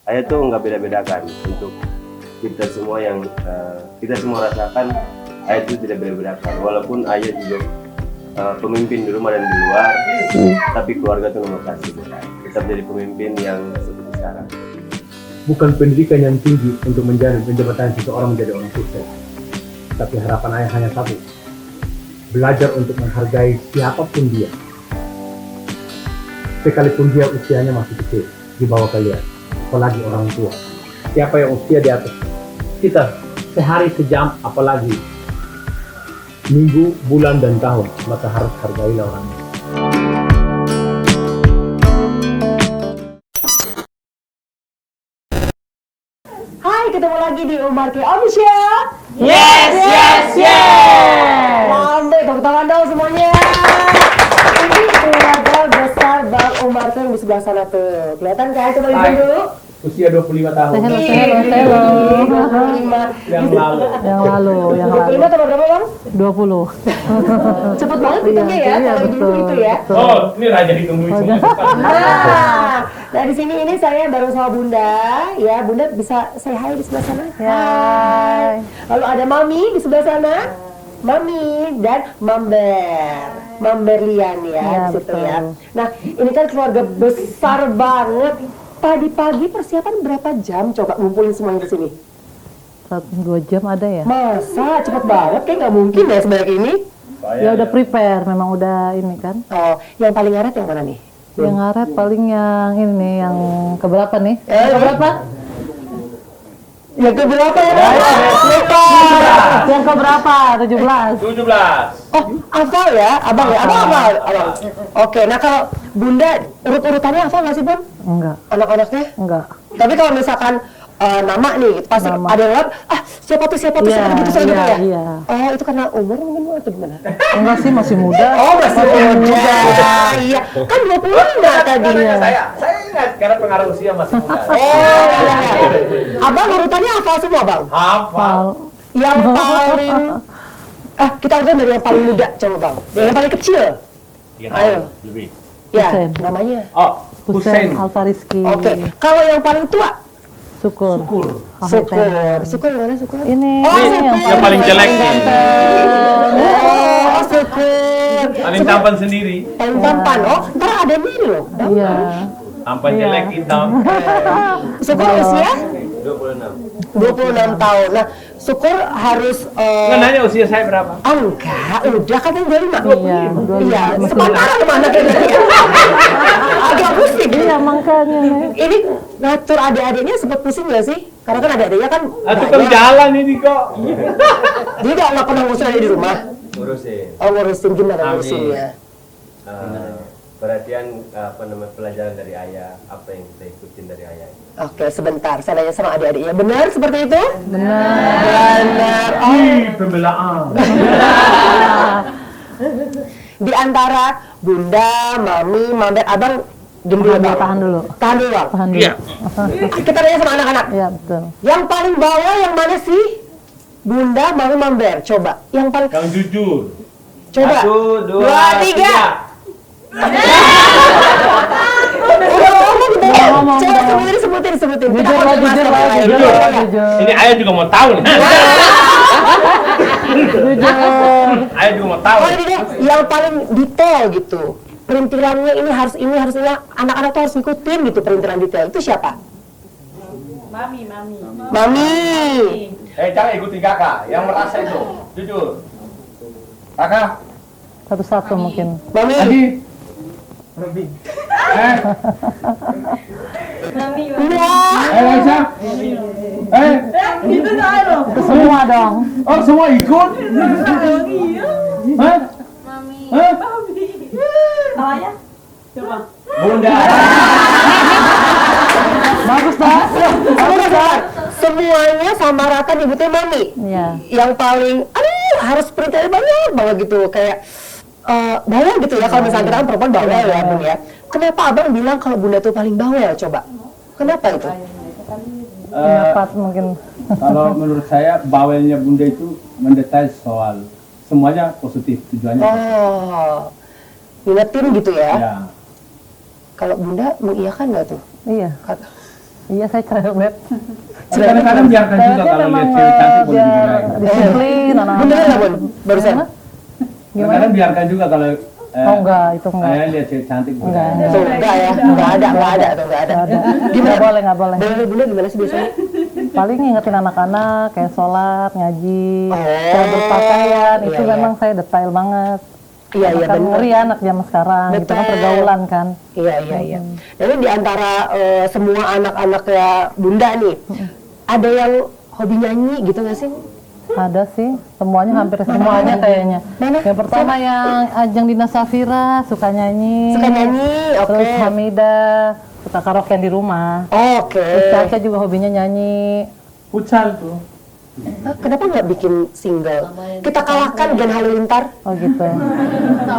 ayah tuh nggak beda-bedakan untuk kita semua yang kita semua rasakan. Ayah itu tidak beda-bedakan, walaupun ayah juga pemimpin di rumah dan di luar, tapi keluarga itu nomor satu. Tetap jadi pemimpin yang seperti sekarang. Bukan pendidikan yang tinggi untuk menjembatani seseorang menjadi orang sukses, tapi harapan ayah hanya satu: belajar untuk menghargai siapapun dia, sekalipun dia usianya masih kecil di bawah kalian, apalagi orang tua. Siapa yang usia di atas kita sehari sejam, apalagi minggu, bulan, dan tahun, maka harus hargailah orangnya. Hai, ketemu lagi di Umar K Official. Yes, yes, yes. Lambe, tepuk tangan dong semuanya. Ini keluarga besar Bang Umar K yang di sebelah sana tuh. Kelihatan kan? Coba lihat dulu. Usia 25 tahun. Hello. Yang lalu. Yang 25 tambah berapa Bang? 20. Cepet banget hitungnya ya, Iya, kalau dulu betul, itu ya. betul. Oh, ini raja ditungguin semua. Nah di sini ini saya baru sama Bunda, ya Bunda bisa say hi di sebelah sana. Hai. Lalu ada Mami di sebelah sana, Mami dan Mamber Lian ya, Ya, di situ betul. ya. Nah ini kan keluarga besar banget. Tadi pagi persiapan berapa jam coba ngumpulin semuanya di sini? 1-2 jam ada ya? Masa cepet banget? Kayak nggak mungkin ya sebanyak ini. Ya udah prepare, memang udah ini kan. Oh, yang paling ngaret yang mana nih? Yang ngaret paling yang ini nih, yang keberapa nih? Keberapa? Yang keberapa ya? Yang keberapa? 17. 17. Oh, hafal ya, abang ya, abang hafal. Oke, nah kalau Bunda urut-urutannya hafal nggak sih Bun? Enggak, Anak-anaknya? enggak. Tapi kalau misalkan nama nih, pasti Nama. ada yang lewat, siapa tuh Iya, gitu gitu ya? iya. Oh, itu karena umur mungkin atau gimana? Enggak sih, masih muda. Oh, masih muda. Iya, kan 25 tadi. Saya ingat karena pengaruh usia masih muda. Oh, iya. Abang urutannya hafal semua, Bang? Hafal. Yang paling kita urutan dari yang paling muda, coba Bang. Yang paling kecil. Ayo. Lebih. Ya, Hussein. namanya. Oh, Hussein Alfariski. Oke, kalau yang paling tua? Syukur. Syukur yang mana Syukur? Ini, Oh, ini Syukur. Yang paling jelek nih. Oh, Syukur. Paling tampan sendiri. Paling tampan. Oh, ntar ada ini loh. Iya. Tampan Iya. jelek hitam. Syukur usia 26. 26 tahun. Nah, Syukur harus Nggak nanya usia saya berapa? enggak, udah kan yang 25. Iya, 25. Iya, sepantaran sama anaknya tadi. Agak pusing. Iya, makanya nih. Ini ngatur adik-adiknya sempat pusing nggak sih? Karena kan adik-adiknya kan Tukang jalan ini kok. Jadi nggak pernah ngurusin adik di rumah. Ngurusin. Oh, ngurusin gimana Amin. ngurusinnya? Perhatian pelajaran dari ayah, apa yang kita ikutin dari ayah. Oke, sebentar. Saya nanya sama adik-adiknya. Benar seperti itu? Benar. Oh, Pembelaan. di antara Bunda, Mami, Mamber, Abang, diam dulu, Bang. Tahan dulu. Tahan dulu, Bang. Tahan dulu. Kita tanya sama anak-anak. Iya, betul. Yang paling bawah yang mana sih? Bunda, Mami, Mamber. Coba. Yang paling... Yang jujur. Coba. 1, 2, 3. Udah ngomong gitu ya? Ngomong, Coba ngomong. sebutin. Kita Jujur lah, konfirmasi jujur sama lah, yang lain. jujur. Iya. Jujur. Ini ayah juga mau tahu nih. Jujur. Ayah juga mau tahu. Oh ini deh, yang paling detail gitu. Perintilannya ini harus ini. Anak-anak tuh harus ngikutin gitu perintilan detail. Itu siapa? Mami. Jangan ikuti kakak. Yang merasa itu. Jujur. Kakak. Satu-satu mungkin. Mami. Adi. Wah. Raisa. Itu semua dong. Oh semua ikut? Hah? Hah? Bunda. Bagus dah. Semuanya sama rata nyebutnya Mami. Iya. Yang paling, harus perintah banget gitu. Kayak bawel gitu ya, kalau misalnya kita kan perempuan bawel ya Bun ya. Kenapa Abang bilang kalau Bunda tuh paling bawel coba? Kenapa itu? Dapat mungkin. Kalau menurut saya bawelnya Bunda itu mendetail soal semuanya positif tujuannya. Oh, ngingetin gitu ya. Ya. Kalau Bunda mengiyakan nggak tuh? Iya. Kata, Iya, saya cerewet. Kadang-kadang biarkan juga Cerewetnya kalau lihat memang cewek cantik boleh biar dimarahin. disiplin anak-anak. Beneran nggak, Bun? Barusan? Gimana? Kadang biarkan juga kalau Oh enggak, itu enggak. saya lihat cewek cantik boleh. Enggak. Tuh, enggak ya? Enggak ada tuh, enggak ada. Nggak boleh, nggak boleh. Bener Bunda gimana sih biasanya? Paling ngingetin anak-anak kayak sholat, ngaji, Oh, cara berpakaian, iya, itu iya. memang saya detail banget. Iya, iya, Kan bener. ngeri anak zaman sekarang, itu kan Betul. pergaulan kan. Iya. Jadi di antara semua anak-anaknya Bunda nih, ada yang hobi nyanyi gitu nggak sih? Ada sih, semuanya hampir semuanya kayaknya. Mana? Yang pertama yang Ajeng Dina Safira suka nyanyi. Suka nyanyi, oke. Terus Hamida suka karaokean di rumah. Oke. Terus Caca juga hobinya nyanyi. Futsal tuh. Kenapa nggak bikin single? Kita kalahkan Gen Halilintar. Oh gitu.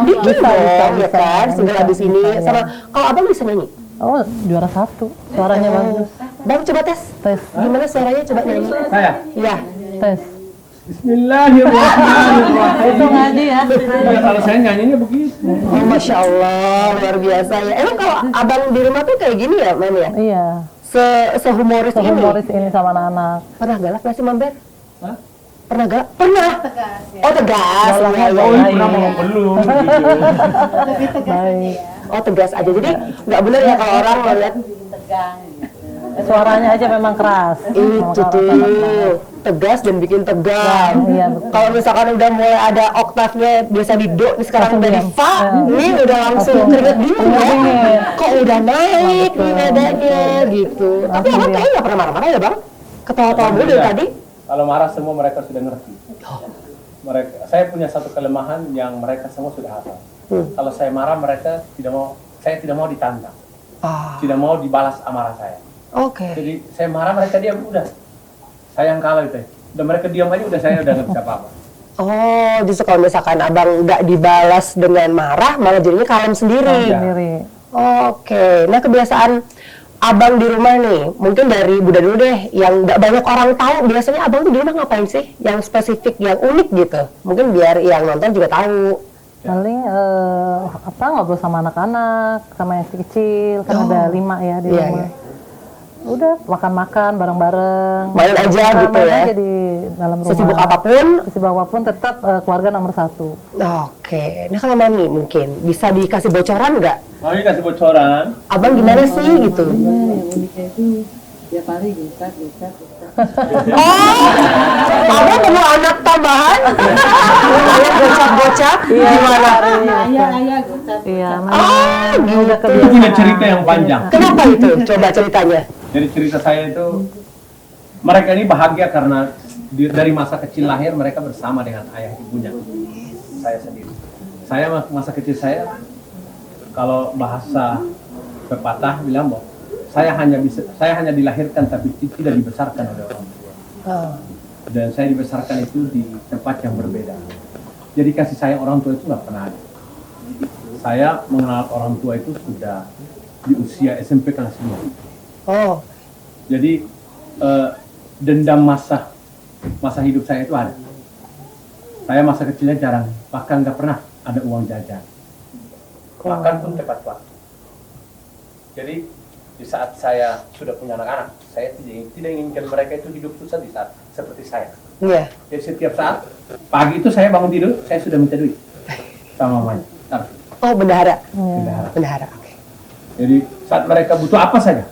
Bikin Bisa, dong, bisa, ya bisa, kan? Single bisa, abis ini. bisa, ya. Sama, kalau abang bisa nyanyi? Oh juara 1, suaranya bagus. Bang coba tes. Tes, Gimana suaranya coba nyanyi? Saya. Iya. tes. Bismillahirrahmanirrahim. Itu ngaji ya. Ya, kalau saya nyanyinya begitu. Oh, Masya Allah, luar biasa ya. Emang kalau abang di rumah tuh kayak gini ya, Mam ya? Iya. Sehumoris ini? Sehumoris ini sama anak-anak. Pernah galak nggak sih, Mamber? Hah? Pernah galak? Pernah. Oh, tegas. Galaknya Iya, Oh, iya. ini pernah mau belum gitu. Baik. Oh, tegas aja. Jadi nggak benar ya kalau orang melihat Suaranya aja memang keras. itu tuh tegas dan bikin tegang. Iya, betul. Kalau misalkan udah mulai ada oktavnya biasa di do, nih sekarang udah di fa, ini udah langsung Langsung keringet dingin ya. dingin. Kok udah naik nih nadanya gitu. Tapi abang kayaknya nggak pernah marah-marah ya bang? Ketawa-tawa mulu dari tadi. Kalau marah semua mereka sudah ngerti. Mereka, saya punya satu kelemahan yang mereka semua sudah hafal. Kalau saya marah mereka saya tidak mau ditantang, Ah, tidak mau dibalas amarah saya. oke. Jadi saya marah mereka diam udah. Saya yang kalah itu. Udah mereka diam aja udah saya udah nggak bisa apa-apa. Oh, justru kalau misalkan abang nggak dibalas dengan marah, malah jadinya kalem sendiri. Iya. Sendiri. Oke, nah kebiasaan abang di rumah nih, mungkin dari Bunda dulu deh, yang nggak banyak orang tahu, biasanya abang tuh di rumah ngapain sih? Yang spesifik, yang unik gitu. Mungkin biar yang nonton juga tahu. Paling ngobrol sama anak-anak, sama yang kecil, kan ada 5 ya di Iya, rumah. iya. Udah makan-makan bareng-bareng. Main aja gitu Main ya. aja di dalam rumah. Sesibuk apapun. Sesibuk apapun tetap keluarga nomor 1. Oke, nah kalau Mami mungkin bisa dikasih bocoran nggak? Mau kasih bocoran? Abang gimana sih gitu? Oh, abang perlu anak tambahan? Ayah gocap-gocap? Gimana? Iya, Ah, memang udah gitu. Itu punya cerita yang panjang. Kenapa itu? Coba ceritanya. Jadi cerita saya itu mereka ini bahagia karena dari masa kecil lahir mereka bersama dengan ayah ibunya. Saya sendiri. Saya masa kecil saya kalau bahasa pepatah bilang bahwa saya hanya dilahirkan tapi tidak dibesarkan oleh orang tua. Dan saya dibesarkan itu di tempat yang berbeda. Jadi kasih sayang orang tua itu nggak pernah ada. Saya mengenal orang tua itu sudah di usia SMP kelas 2. Oh, Jadi dendam masa hidup saya itu ada. Saya masa kecilnya jarang, bahkan nggak pernah ada uang jajan. Makan pun tepat waktu. Jadi di saat saya sudah punya anak-anak, saya tidak inginkan mereka itu hidup susah di saat seperti saya. iya. Jadi setiap saat pagi itu saya bangun tidur, saya sudah minta duit sama mamanya. Taruh, Oh, bendahara. bendahara. Bendahara, oke. Jadi saat mereka butuh apa saja,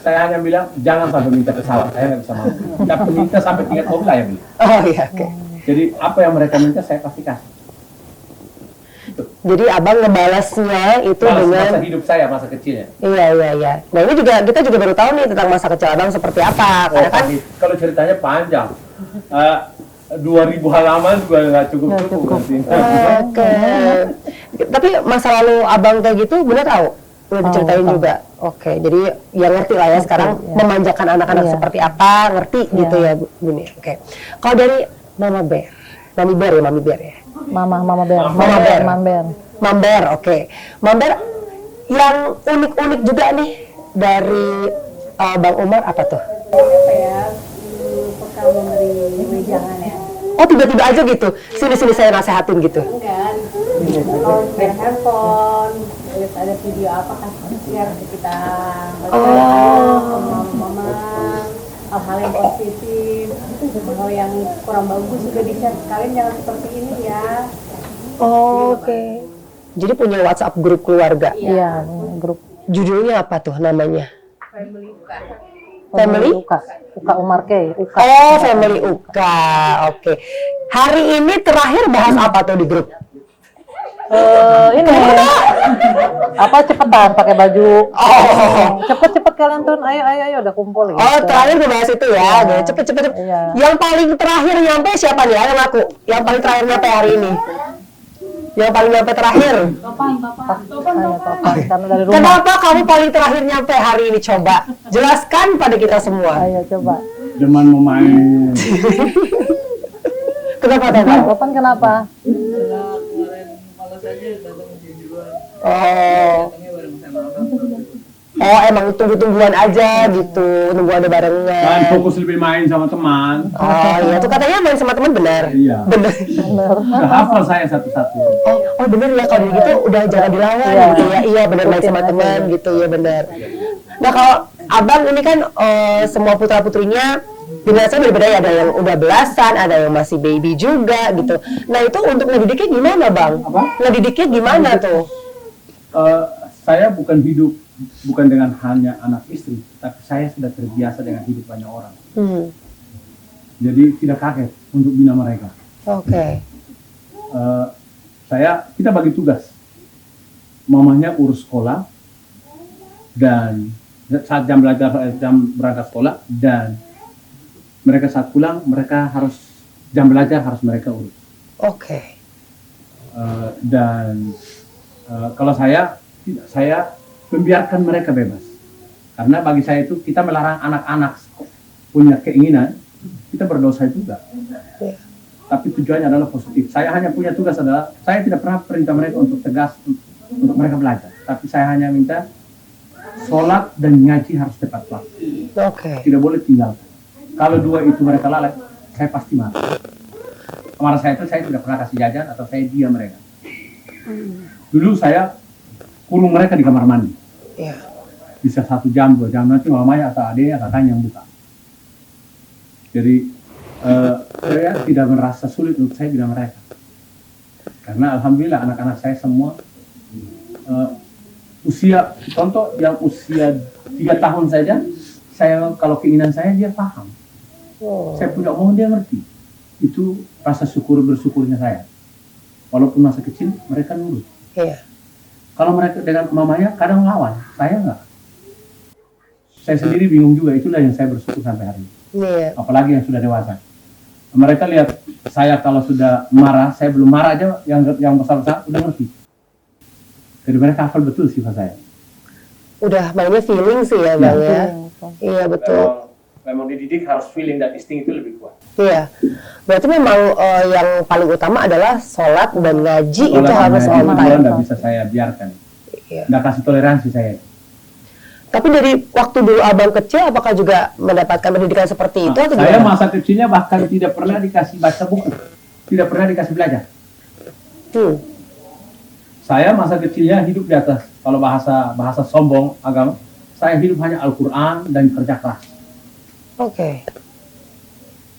saya hanya bilang jangan sampai minta pesawat, saya nggak bisa mampu. Tapi minta sampai 3 mobil saya beli. Oh iya, oke. Jadi apa yang mereka minta saya pasti kasih. Jadi abang ngebalasnya itu Balas dengan masa hidup saya masa kecilnya. iya. Nah ini juga kita juga baru tahu nih tentang masa kecil abang seperti apa. Karena kan Kalau ceritanya panjang, 2000 halaman juga nggak cukup. oke. Tapi masa lalu abang kayak gitu bener tahu? Udah diceritain tahu. juga. Oke, jadi ya ngerti lah ya sekarang ya. memanjakan anak-anak Iya. seperti apa, ngerti gitu ya Bun ya. Oke. Kalau dari Mama Bear, Mami Bear ya. Mama Bear. Mama Bear. Mamber. Mamber, oke. Mamber yang unik-unik juga nih dari Bang Umar apa tuh? Bekal memberi wejangan ya. Oh tiba-tiba aja gitu, sini saya nasehatin gitu. Enggak. Kalau spare handphone, lihat ada video apa kasih share ke kita. Mama hal-hal yang positif, hal yang kurang bagus juga di-share. Kalian jangan seperti ini ya. Oke. Jadi punya WhatsApp grup keluarga. Iya, grup Judulnya apa tuh namanya? Family buka. Family? Uka Umar K. Uka. Oh, Family Uka. Oke. Hari ini terakhir bahas apa tuh di grup? Ini apa cepetan pakai baju. Cepet kalian tuh, ayo udah kumpul gitu. Oh, terakhir ngebahas itu ya. Cepet. Iya. Yang paling terakhir nyampe siapa nih? Ayo ngaku. Yang paling terakhir nyampe hari ini. Yang paling nyampe terakhir. Topan. Karena dari rumah. Kenapa kamu paling terakhir nyampe hari ini? Coba jelaskan pada kita semua. Ayo coba. Cuman mau main. Kenapa Topan? Topan kenapa? Oh, emang tunggu-tungguan aja gitu, nunggu ada barengan. Kan fokus lebih main sama teman. Oh iya, tuh katanya main sama teman benar. Iya. Benar. Udah hafal saya satu-satu. Oh benar ya, kalau gitu udah jangan dilawan gitu ya. Iya benar, main sama teman gitu ya, benar. Nah kalau abang ini kan semua putra putrinya binasa berbeda ya, ada yang udah belasan, ada yang masih baby juga gitu. Nah itu untuk ngedidiknya gimana bang? Ngedidiknya gimana tuh? Saya bukan dengan hanya anak istri, tapi saya sudah terbiasa dengan hidup banyak orang. Jadi tidak kaget untuk bina mereka. Oke. Kita bagi tugas. Mamanya urus sekolah dan saat jam berangkat sekolah, dan mereka saat pulang mereka harus jam belajar harus mereka urus. Oke. Kalau saya membiarkan mereka bebas, karena bagi saya itu kita melarang anak-anak punya keinginan, kita berdosa juga. Tapi tujuannya adalah positif. Saya hanya punya tugas adalah saya tidak pernah perintah mereka untuk tegas untuk mereka belajar, tapi saya hanya minta sholat dan ngaji harus tepat waktu. Tidak boleh tinggalkan. Kalau dua itu mereka lalai, saya pasti marah. Marah saya itu saya tidak pernah kasih jajan atau saya diam mereka. Dulu saya kurung mereka di kamar mandi. Bisa 1 jam, 2 jam, nanti mamanya atau adiknya kakaknya yang buka. Jadi saya tidak merasa sulit untuk saya bina mereka. Karena alhamdulillah anak-anak saya semua usia, contoh yang usia 3 tahun saja, saya kalau keinginan saya dia paham. Saya punya omongan dia ngerti. Itu rasa bersyukurnya saya. Walaupun masa kecil mereka nurut. Kalau mereka dengan mamanya kadang lawan, saya enggak. Saya sendiri bingung juga, itulah yang saya bersyukur sampai hari ini. Apalagi yang sudah dewasa. Mereka lihat saya kalau sudah marah, saya belum marah aja, yang besar-besar udah ngerti. Jadi mereka hafal betul sifat saya. Udah mainnya feeling sih ya bang ya. Iya betul. Memang dididik harus feeling dan insting itu lebih kuat. Iya. Berarti memang yang paling utama adalah sholat dan ngaji itu harus on time. Tidak bisa saya biarkan. Iya. Nggak kasih toleransi saya. Tapi dari waktu dulu abang kecil, apakah juga mendapatkan pendidikan seperti itu? Atau Saya gimana? masa kecilnya bahkan tidak pernah dikasih baca buku, tidak pernah dikasih belajar. Saya masa kecilnya hidup di atas, kalau bahasa sombong agama, saya hidup hanya Al-Quran dan kerja keras.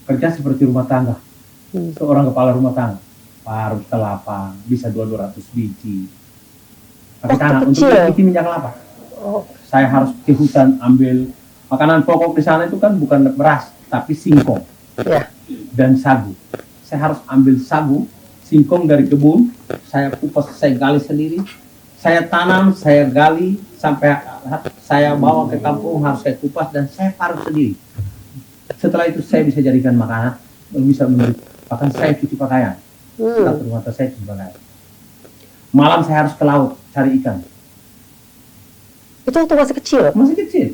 Kerja seperti rumah tangga, seorang kepala rumah tangga, parut kelapa, bisa 200 biji. Pakai tangan untuk bikin minyak kelapa. Saya harus ke hutan ambil makanan pokok di sana itu kan bukan beras, tapi singkong dan sagu. Saya harus ambil sagu, singkong dari kebun, saya kupas, saya gali sendiri, saya tanam, saya gali sampai saya bawa ke kampung, harus saya kupas dan saya parut sendiri. Setelah itu saya bisa jadikan makanan, bisa memberi, bahkan saya cuci pakaian. Satu rumah saya cuci pakaian. Malam saya harus ke laut cari ikan. Itu waktu masih kecil? Masih kecil.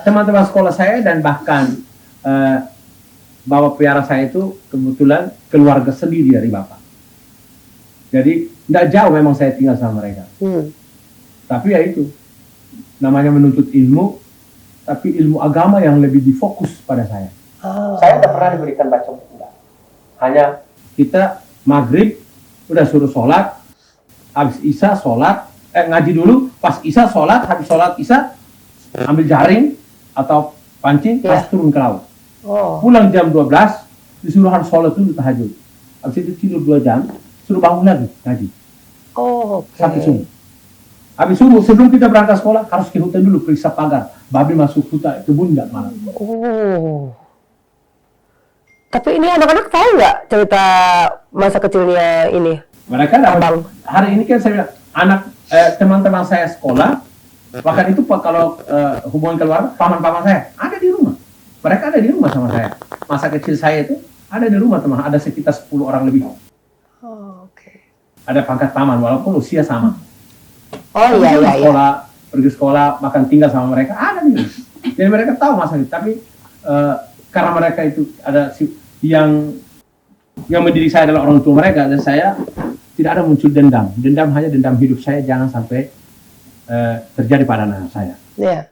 Teman-teman sekolah saya dan bahkan bapak piara saya itu kebetulan keluarga sendiri dari bapak. Jadi tidak jauh memang saya tinggal sama mereka. Tapi ya itu, namanya menuntut ilmu, tapi ilmu agama yang lebih difokus pada saya. Saya tidak pernah diberikan baca buku. Hanya kita maghrib udah suruh sholat, habis isya sholat, ngaji dulu, pas isya sholat, habis sholat isya ambil jaring atau pancing, Iya. harus turun ke laut. Oh. Pulang jam 12, disuruh harus sholat dulu tahajud. Habis itu tidur 2 jam, suruh bangun lagi ngaji Oh, oke. sampai subuh. Habis subuh, sebelum kita berangkat sekolah, harus ke hutan dulu, periksa pagar. Babi masuk hutan, kebun nggak malam. Oh. Tapi ini anak-anak tahu nggak cerita masa kecilnya ini? Mereka dapat, Abang. hari ini kan saya bilang, teman-teman saya sekolah, bahkan itu Pak, kalau hubungan keluarga, paman-paman saya ada di rumah. Mereka ada di rumah sama saya. Masa kecil saya itu ada di rumah teman, ada sekitar 10 orang lebih. Oh, oke. Ada pangkat paman, walaupun usia sama. Oh iya iya iya. Sekolah, pergi sekolah, bahkan tinggal sama mereka, ada di rumah. Jadi mereka tahu masa itu, tapi karena mereka itu ada yang mendidik saya adalah orang tua mereka, dan saya tidak ada muncul dendam. Dendam hanya dendam hidup saya, jangan sampai terjadi pada anak saya. Iya.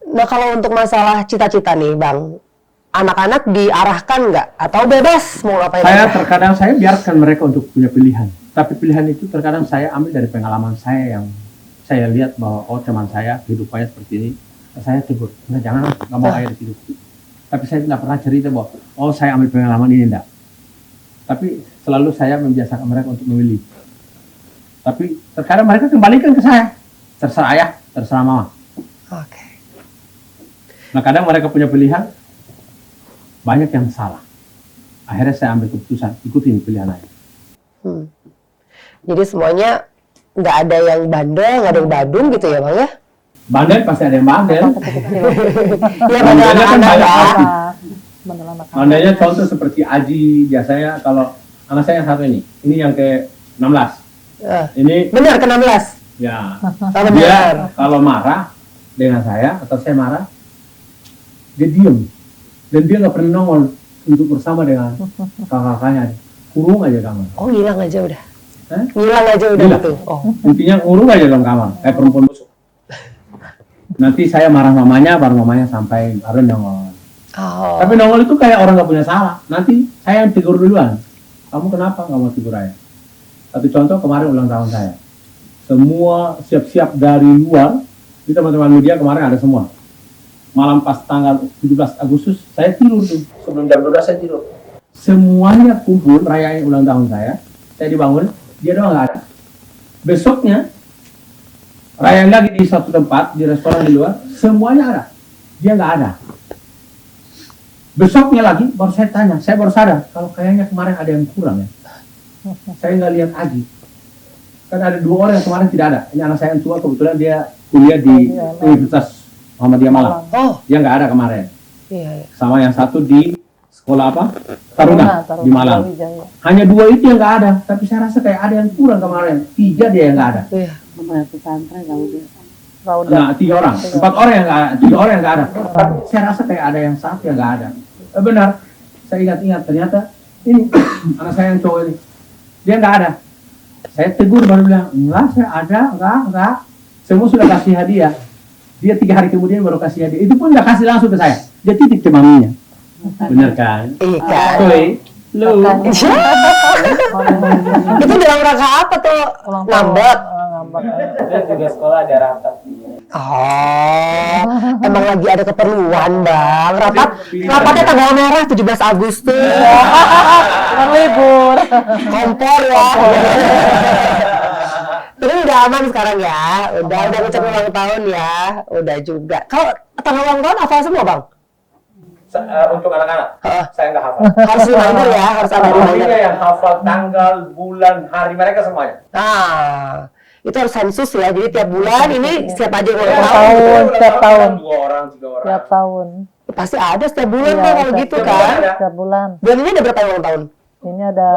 Nah kalau untuk masalah cita-cita nih Bang, anak-anak diarahkan nggak? Atau bebas mau ngapain? Terkadang saya biarkan mereka untuk punya pilihan. Tapi pilihan itu terkadang saya ambil dari pengalaman saya yang saya lihat bahwa oh teman saya kehidupannya seperti ini. Saya tegur, nah jangan, nggak mau ayah di situ. Tapi saya tidak pernah cerita bahwa oh saya ambil pengalaman ini, enggak. Tapi selalu saya membiasakan mereka untuk memilih. Tapi terkadang mereka kembalikan ke saya. Terserah ayah, terserah mama. Oke. Nah kadang mereka punya pilihan, banyak yang salah. Akhirnya saya ambil keputusan, ikutin pilihan ayah. Jadi semuanya nggak ada yang bandel, nggak ada yang badung gitu ya Bang ya? Bandel pasti ada yang bandel. Iya bandel Bandelnya kan anak-anak banyak ya. arti. Bandel anak. Bandelnya contoh seperti Aji, biasanya kalau anak saya yang satu ini yang ke 16. Ini Benar ke 16? ya, Kalau benar. dia kalau marah dengan saya atau saya marah, dia diem. Dan dia nggak pernah nongol untuk bersama dengan kakak-kakaknya. Kurung aja kamar. Oh ngilang aja udah. Hah? Ngilang aja udah Ngilang. gitu. Oh. Intinya ngurung aja dalam kamar, kayak perempuan busuk. Nanti saya marah mamanya, baru mamanya sampai baru nongol. Oh. Tapi nongol itu kayak orang nggak punya salah. Nanti saya yang tegur duluan. Kamu kenapa nggak mau tegur ayah? Satu contoh kemarin ulang tahun saya. Semua siap-siap dari luar. Di teman-teman media kemarin ada semua. Malam pas tanggal 17 Agustus saya tidur tuh. Sebelum jam 12 saya tidur. Semuanya kumpul rayain ulang tahun saya. Saya dibangun, dia doang nggak ada. Besoknya rayain lagi di satu tempat, di restoran di luar, semuanya ada. Dia nggak ada. Besoknya lagi baru saya tanya, saya baru sadar kalau kayaknya kemarin ada yang kurang ya. Saya nggak lihat Aji. Kan ada 2 orang yang kemarin tidak ada. Ini anak saya yang tua, kebetulan dia kuliah di Universitas Muhammadiyah Malang. Oh. Dia nggak ada kemarin. Iya. Iya. Sama yang satu di sekolah apa? Taruna di Malang. Wijaya. Hanya 2 itu yang nggak ada. Tapi saya rasa kayak ada yang kurang kemarin. 3 dia yang nggak ada. Iya. Nah, 3 orang, 4 orang yang nggak ada, 3 orang yang nggak ada. Tapi saya rasa kayak ada yang 1 yang nggak ada. Benar. Saya ingat-ingat ternyata ini anak saya yang cowok ini, dia nggak ada. Saya tegur baru bilang, enggak, saya ada, enggak. Semua sudah kasih hadiah. Dia 3 hari kemudian baru kasih hadiah. Itu pun nggak kasih langsung ke saya. Dia titip ke maminya. Benar kan? Iya kan? Tuh, lu. Itu dalam rangka apa tuh? Ulang tahun. Ngambek. Ngambek. Dan juga sekolah ada rapat. Oh, emang lagi ada keperluan Bang. Rapatnya tanggal merah 17 Agustus. Bukan libur. Kompor ya. Tapi udah aman sekarang ya. Udah ngucapin ulang tahun ya. Udah juga. Kalau tanggal ulang tahun hafal semua Bang? Untuk anak-anak, saya nggak hafal. Harus reminder ya, harus ada reminder. Maminya yang hafal tanggal, bulan, hari mereka semuanya. Nah, itu harus sensus ya. Jadi tiap bulan ini siapa aja yang ulang Tiap tahun. tahun, setiap tahun. 2 orang, 3 orang. Tiap tahun. Pasti ada setiap bulan Iya, Bang kalau gitu setiap kan. bulan, Setiap bulan. Bulan ini ada berapa yang ulang tahun? Ini ada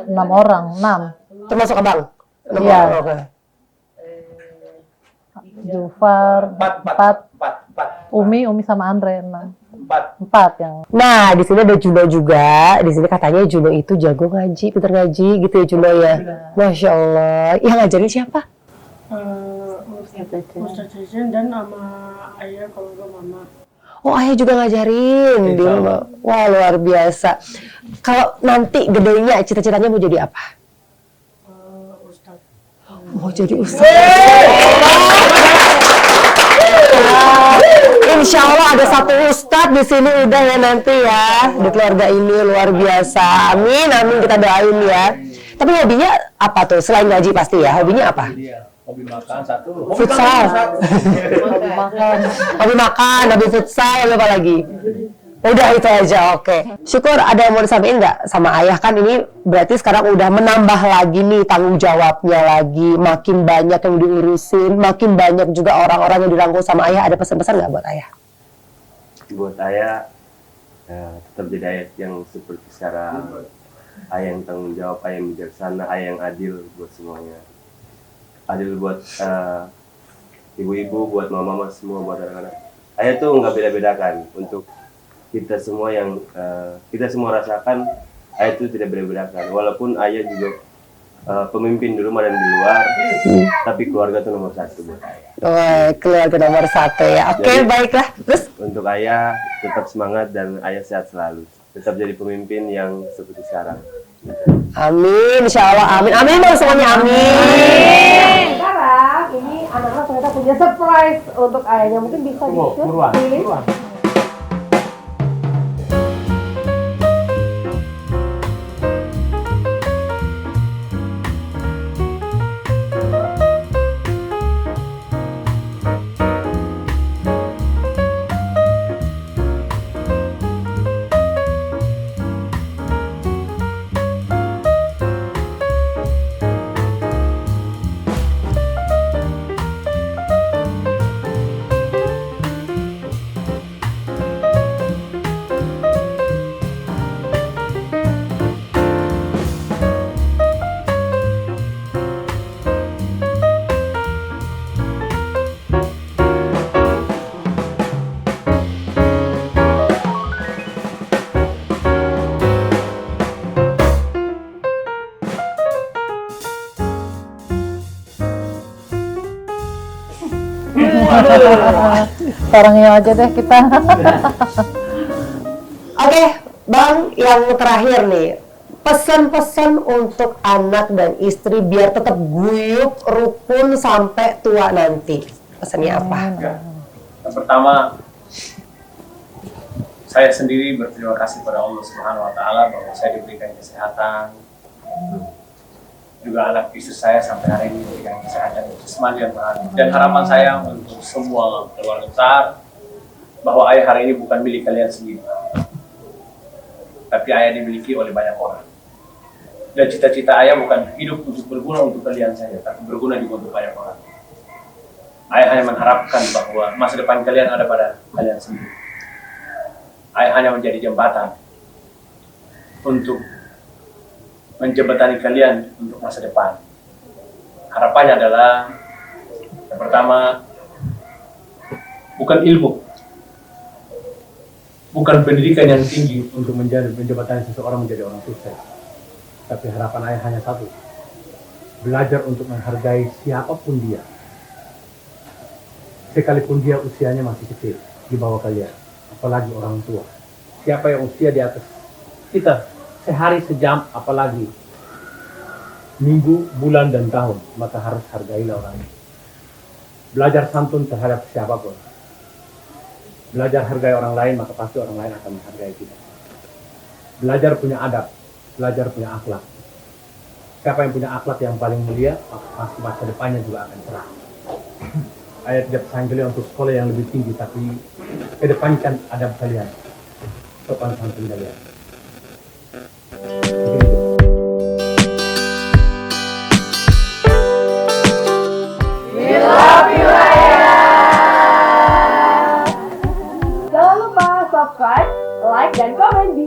6 orang, 6. Termasuk Abang? Iya. Oke. Jufar, 4. 4. Umi sama Andre 6. 4. 4 yang. Nah, di sini ada Juno juga. Di sini katanya Juno itu jago ngaji, pintar ngaji gitu ya Juno ya. Masya Allah. Yang ngajarin siapa? Ustaz Jajan dan sama ayah kalau nggak mama. Oh, ayah juga ngajarin di rumah. Wah, luar biasa. Kalau nanti gedenya, cita-citanya mau jadi apa? Ustaz. mau jadi ustaz. Insya Allah ada satu ustadz di sini udah ya nanti ya di keluarga ini luar biasa. Amin amin kita doain ya. Tapi hobinya apa tuh selain ngaji pasti ya? Hobinya apa? Hobi makan satu. Futsal. Hobi makan, hobi futsal, apa lagi? Udah itu aja, oke. Syukur ada yang mau disampaikan nggak sama ayah? Kan ini berarti sekarang udah menambah lagi nih tanggung jawabnya lagi. Makin banyak yang diurusin, makin banyak juga orang-orang yang dirangkul sama ayah. Ada pesan-pesan nggak buat ayah? Buat ayah tetap jadi ayah yang seperti sekarang. Ayah yang tanggung jawab, ayah yang bijaksana, ayah yang adil buat semuanya. Adil buat ibu-ibu, buat mama-mama semua, buat anak-anak. Ayah tuh nggak beda-bedakan untuk kita semua yang kita semua rasakan. Ayah itu tidak beda-bedakan. Walaupun ayah juga pemimpin di rumah dan di luar, tapi keluarga itu nomor satu buat ayah. Oh, keluarga nomor satu ya. Oke, Jadi, baiklah. Terus untuk ayah tetap semangat dan ayah sehat selalu. Tetap jadi pemimpin yang seperti sekarang. amin, insya Allah amin. Amin dong semuanya, amin. Sekarang ini anak-anak ternyata punya surprise untuk ayahnya. Mungkin bisa di-shoot. Orangnya aja deh kita. Oke, Bang, yang terakhir nih. Pesan-pesan untuk anak dan istri biar tetap guyup, rukun sampai tua nanti. Pesannya apa? Yang pertama, saya sendiri berterima kasih pada Allah Subhanahu wa taala bahwa saya diberikan kesehatan. Juga anak istri saya sampai hari ini diberikan kesehatan jasmani dan rohani. Dan harapan saya untuk semua keluarga besar bahwa ayah hari ini bukan milik kalian sendiri, tapi ayah dimiliki oleh banyak orang. Dan cita-cita ayah bukan hidup untuk berguna untuk kalian saja, tapi berguna juga untuk banyak orang. Ayah hanya mengharapkan bahwa masa depan kalian ada pada kalian sendiri. Ayah hanya menjadi jembatan untuk menjembatani kalian untuk masa depan. Harapannya adalah yang pertama, bukan ilmu, bukan pendidikan yang tinggi Untuk menjembatani seseorang menjadi orang sukses. Tapi harapan ayah hanya satu. Belajar untuk menghargai siapapun dia. Sekalipun dia usianya masih kecil di bawah kalian. Apalagi orang tua. Siapa yang usia di atas kita sehari sejam, apalagi minggu, bulan, dan tahun, maka harus hargailah orang itu. Belajar santun terhadap siapapun. Belajar hargai orang lain, maka pasti orang lain akan menghargai kita. Belajar punya adab, belajar punya akhlak. Siapa yang punya akhlak yang paling mulia, maka masa depannya juga akan cerah. Ayat tidak pesan kalian untuk sekolah yang lebih tinggi, tapi kedepankan adab kalian, sopan santun kalian. Begitu. Jangan lupa subscribe, like, dan komen di